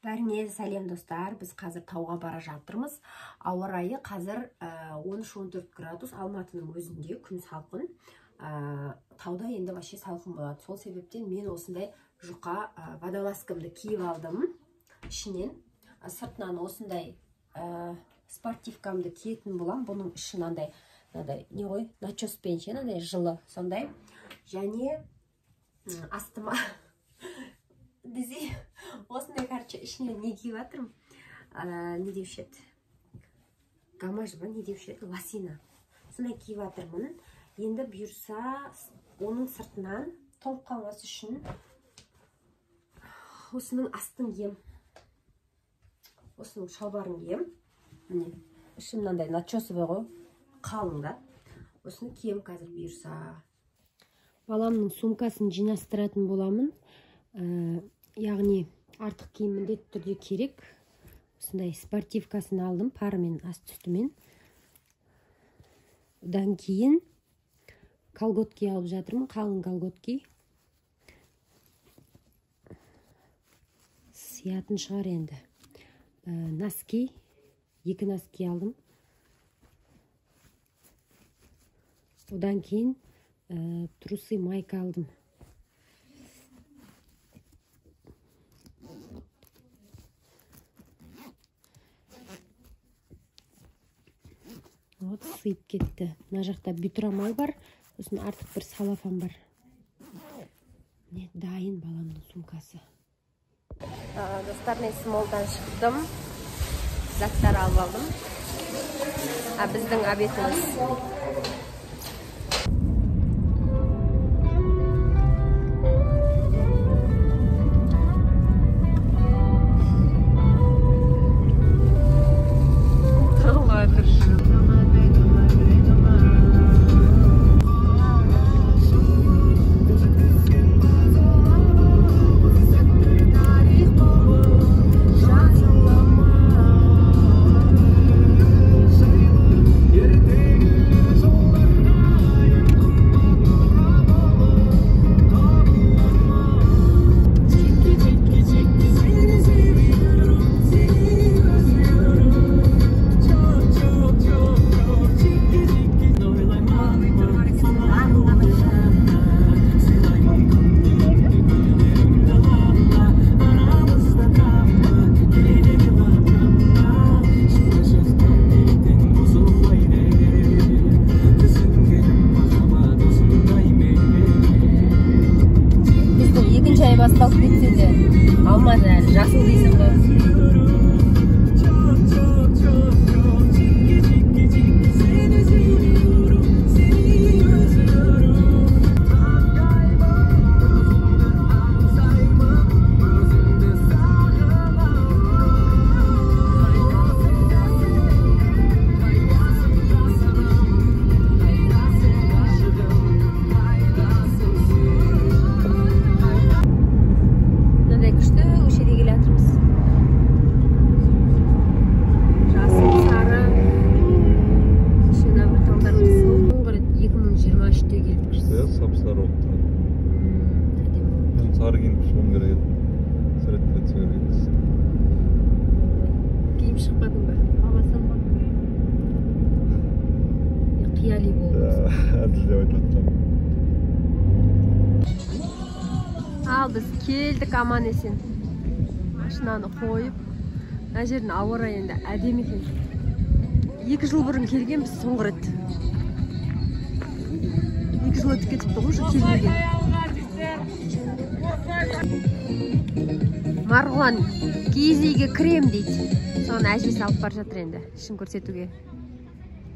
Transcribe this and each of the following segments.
Бәріңе сәлем достар, біз қазір тауға бара жатырмыз. Ауа райы қазір 13-14 градус, Алматының өзінде күн салқын. Тауда енді вообще салқын болады. Сол себептен мен осындай жұқа водолазкамды киіп алдым. Ішінен, сыртынан осындай спортивкамды киетін болам. Бұның іші мынандай, не ғой, начоспен мынандай жылы, сондай. Және астыма десе осындай короче ішіне не киіп жатырмын, не деуші еді, гамаш ба, не деуші еді, лосина, сондай киіп жатырмын. Енді бұйырса оның сыртынан тоңып қалмас үшін осының астын кием, осының шалбарын кием. Міне іші мынандай начосовый ғой, қалың да. Осыны кием қазір бұйырса. Баламның сумкасын жинастыратын боламын. Яғни артық киім міндетті түрде керек. Осындай спортивкасын алдым, парымен аст үстімен. Одан кейін колготки алып жатырмын, қалың колготки. Сиятын шығар енді. Носки, 2 носки алдым. Одан кейін трусы, майка алдым. Вот, сыйып кетті. Мына жақта бютрамал бар, сосын артық бір салафан бар. Не, дайын баламның сумкасы. Достар, мен смолдан шықтым. Заттар алып алдым. Біздің обедіміз. Басталып кетсе де алмады әлі, жасыл дейсің ғой. Ал біз келдік аман есен. Машинаны қойып, мына жердің ауа райы енді әдемі екен. 2 жыл бұрын келген біз соңғы рет. 2 жыл өтіп кетіпті ғой, келмеген. Марғұлан киіз үйге крем дейді. Соны әжесі алып бар жатыр енді, ішін көрсетуге.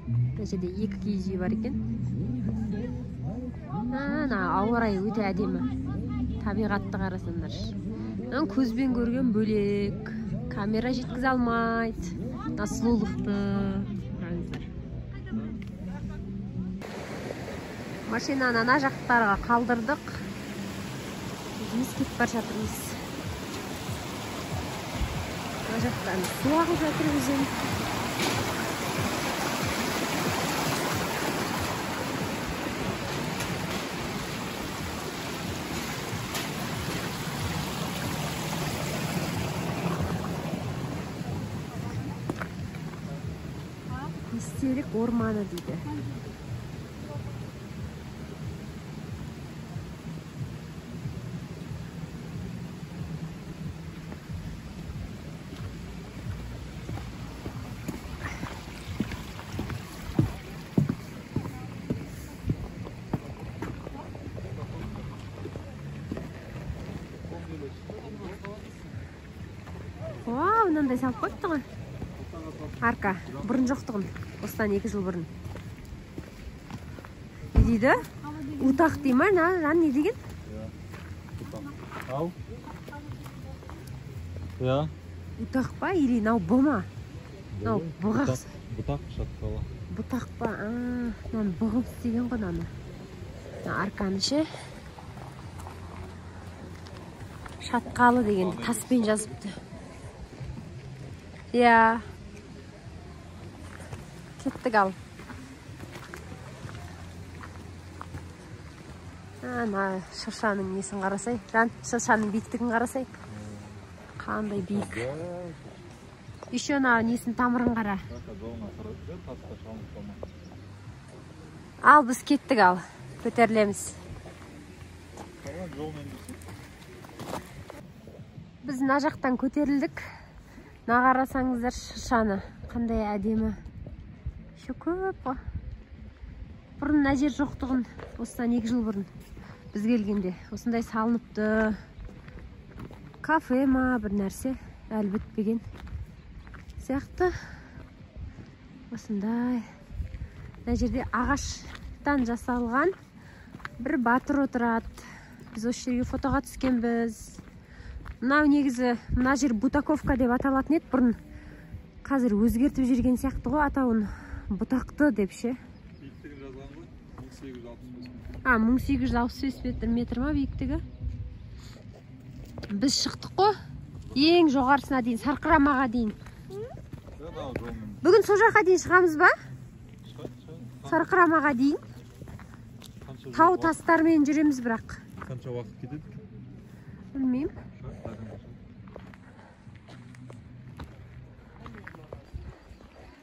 Мына жерде 2 киіз үй бар екен. Ауа райы өте әдемі. Табиғатты қарасаңдар. Көзбен көрген бөлек. Камера жеткізе алмайды. Сұлулықты. Машинаны ана жақтарға қалдырдық. Біз кетіп бар жатырмыз. Ана жақтан су ағып жатыр өзен. Бейтерек орманы дейді. Вау, мынандай салып қойыпты ғой. Арка, бұрын жоқтығын. Осыдан 2 жыл бұрын. Не дейді? Утақ дей ма? Жан не деген? Ау? Я? Утақ па? Или нау бұма? Нау бұғақ. Бұтақ шатқалы. Бұтақ па? Нау бұғым істеген ғой наны. Арканы ше. Шатқалы дегенді таспен жазыпты. Я. Кеттік ал. Ана шыршаның несін қарасай. Жан, шыршаның биіктігін қарасай. Қандай биік. Еще ана несін тамырын қара. Ал, біз кеттік ал. Көтерілеміз. Біз мына жақтан көтерілдік. Нағарасаңыздар шыршаны. Қандай әдемі. Ше көп қой. Бұрын мына жер жоқтығын. Осыдан 2 жыл бұрын. Біз келгенде. Осындай салыныпты. Кафе ма бір нәрсе. Әлі бітпеген. Сияқты. Осындай. Мына жерде ағаштан жасалған бір батыр отырады. Біз осы жерге фотоға түскенбіз. Мынау негізі, мына жер Бутаковка деп аталатын еді бұрын. Қазір өзгертіп жүрген сияқты ғой атауын. Бұтақты деп ше. Биіктігін жазған ғой? 1865 1865 метр ма биіктігі? Біз шықтық қой. Ең жоғарысына дейін, Сарқырамаға дейін. Бүгін сол жаққа дейін шығамыз ба? Сарқырамаға дейін. Тау тастармен жүреміз бірақ. Қанша уақыт кетеді? Білмеймін.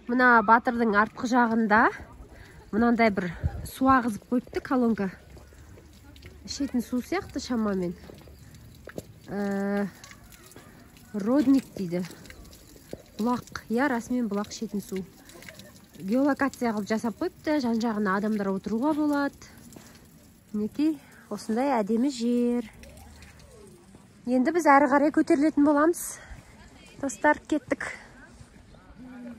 Мына батырдың артқы жағында мынандай бір су ағызып қойыпты, колонка. Ішетін су сияқты шамамен. Родник дейді. Бұлақ, я расымен бұлақ ішетін су. Геолокация қылып жасап қойыпты, жан-жағына адамдар отыруға болады. Мінекей, осындай әдемі жер. Енді біз әрі қарай көтерілетін боламыз. Достар, кеттік.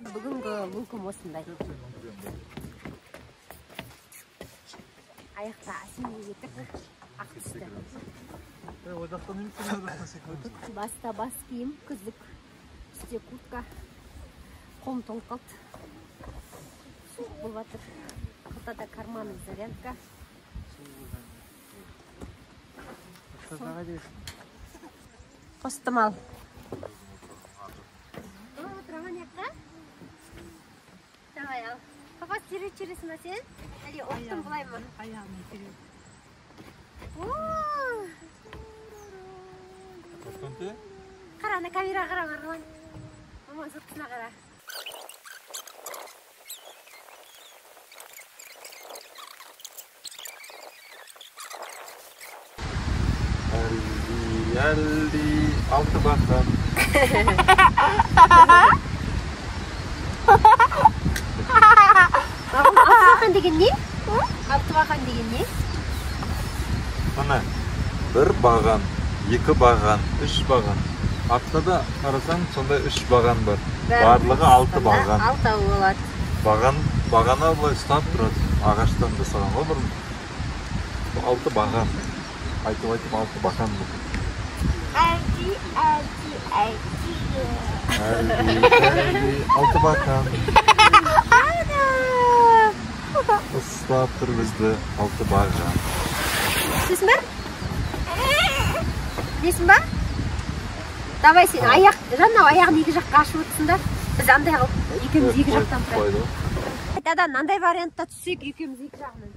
Бүгінгі лукым осындай. Аяқта әсімге кеттік. Ақ түсті. Баста бас киім, күздік. Үсте куртка. Қом толқылт. Суық бұл батыр. Қылтада карманы зарядка. Қостым ал. Давай ал. Папа жүресің ба сен? Әлі оқтың бұлай ма? Аяғымын жүрет. Қара, ана камераға қара Марғұлан. Маман сұртысына қара. Әлді алты бақан. Алтыбақан деген не? Алтыбақан деген не? Мына, 1 баған, 2 баған, 3 баған. Аптада қарасаң, сондай 3 баған бар. Барлығы 6 баған. 6 болады. Бағана бұлай ұстап тұрады. Ағаштан жасаған ғой бұрын. 6 баған. Айтып 6 баған бұл. Әлді. 6 баған. Ұстап тұр бізді 6 баған. Сесін ба? Несін ба? Давай сен аяқ, жаннау аяғын 2 жаққа ашып өтсін да. Біз андай қылып, екеуміз 2 жақтан тұрайық. Айтадан, андай вариантта түссек, екеуміз 2 жағынан.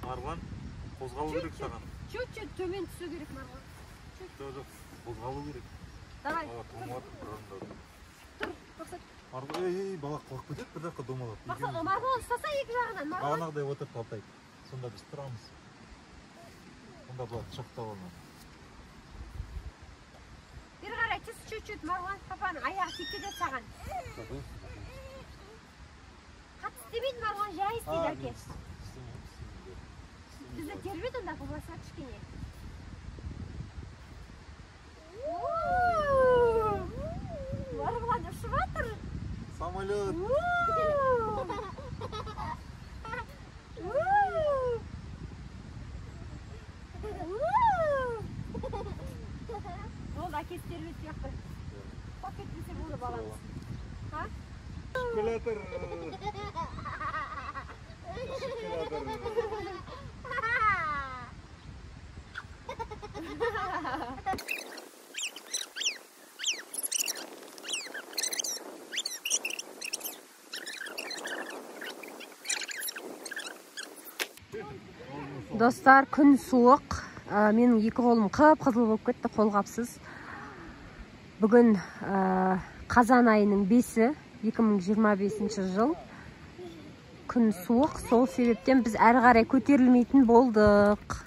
Марғұлан, қозғалу керек саған. Чөт-чөт төмен түсу керек Марғұлан. Жоқ, қозғалу керек. Давай. Ей, бала қорқып кетеді, бір жаққа домалап. Марғұлан ұстаса екі жағынан, Марғұлан. Бағанағыдай отырып Алтай. Сонда біз тұрамыз. Сонда бұлар құшақтап алмайды. Бері қарай түс чуть-чуть, Марғұлан папаның аяғы тиіп кетеді саған. Қатты істемейді, Марғұлан жай істейді әке. Бізді тербеді онда болмаса кішкене. Марғұлан ұшып жатыр. Самолет. Ол әкесі тербеді сияқты. Қорқып кетпесе болды баламыз. Шоколадыр. Достар, күн суық. Менің екі қолым қып-қызыл болып кетті, қолғапсыз. Бүгін қазан айының 5-і, 2025 жыл. Күн суық, сол себептен біз әрі қарай көтерілмейтін болдық.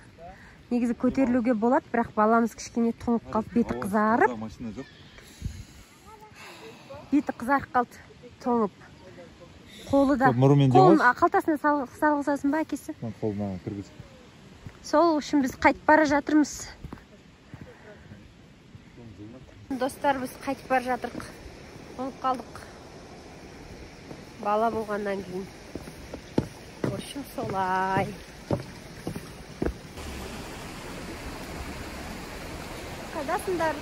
Негізі көтерілуге болады, бірақ баламыз кішкене тоңып қалып, беті қызарып. Беті қызарып қалды, тоңып. Қолы да. Қолын қалтасына салғызасын ба әкесі? Қолыма кіргіз. Сол үшін біз қайтып бара жатырмыз. Достар, біз қайтып бара жатырық. Тоңып қалдық. Бала болғаннан кейін. Общем, солай. Қайдасыңдар?